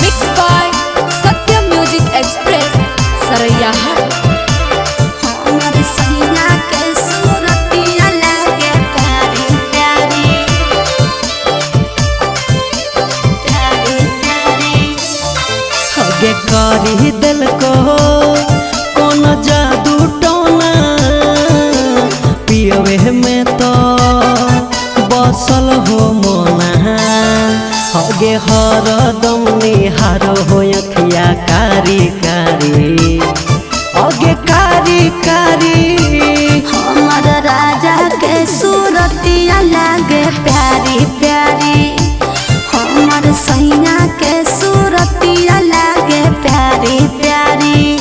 Mix by Satyam music express Saraiyahat. हमारी सैया के सूरतिया लागे प्यारी प्यारी प्यारी प्यारी। हगे करी दिल को कौन जादू टोना पियवे में तो बसल हो मोना। हगे हरदम निहार हो अखिया कारी कारी हगे कारी कारी। हमर राजा के सूरतिया लागे प्यारी प्यारी। हमर सैया के सूरतिया लागे प्यारी प्यारी।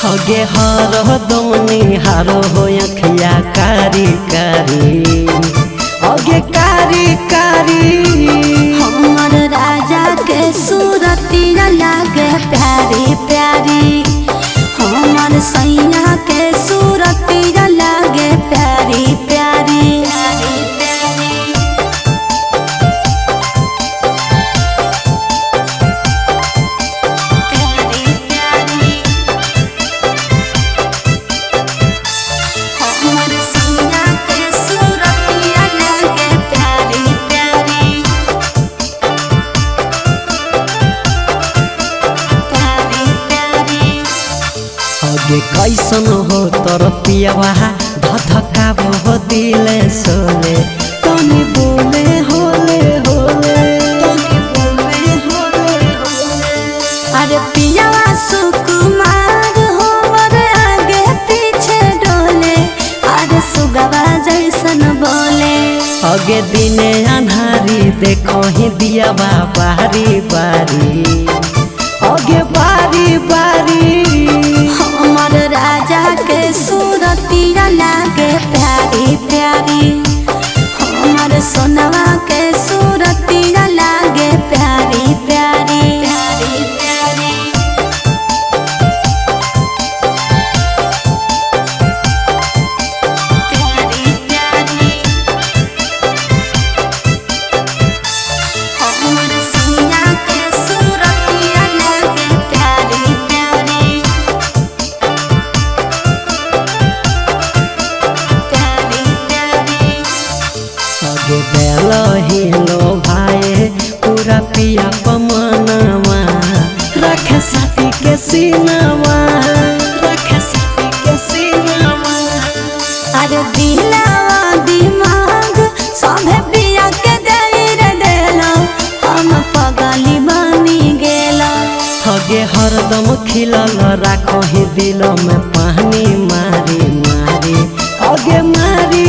हगे हरदम निहार हो अखिया कारी कारी हगे कारी कारी। हमर राजा के सूरतिया लागे प्यारी प्यारी। हमर सैया के सूरतिया लागे प्यारी प्यारी प्यारी प्यारी। प्यारी प्यारी। हमर सैया के सूरतिया लागे प्यारी प्यारी प्यारी प्यारी। हगे कैसन हो तोर पियवा धधकाब हो दिले सोले तनी बोले होले होले तनी बोले होले होले। अरे पियावा सुकुमार हमर आगे पीछे डोले। अरे सुगवा जैसन बोले। हगे दिने अन्हारी देखो ही दियावा बारी बारी हगे बारी बारी। हमर राजा के सूरतिया लागे प्यारी प्यारी। हमर सोनवा के सूरतिया लागे प्यारी प्यारी प्यारी प्यारी। प्यारी प्यारी। हमर सैया के सूरतिया लागे प्यारी प्यारी प्यारी प्यारी। हगे बेल हिलो भाई पूरा पिया पमनवा रखे साथी के सीनवा रखे साथी के सीनवा। अरे दिलावा दिमाग सभे पिया के देर देला। हम पगली बनी गेला। हगे हरदम खिलल राखो ही दिल में पानी मारी मारी हगे मारी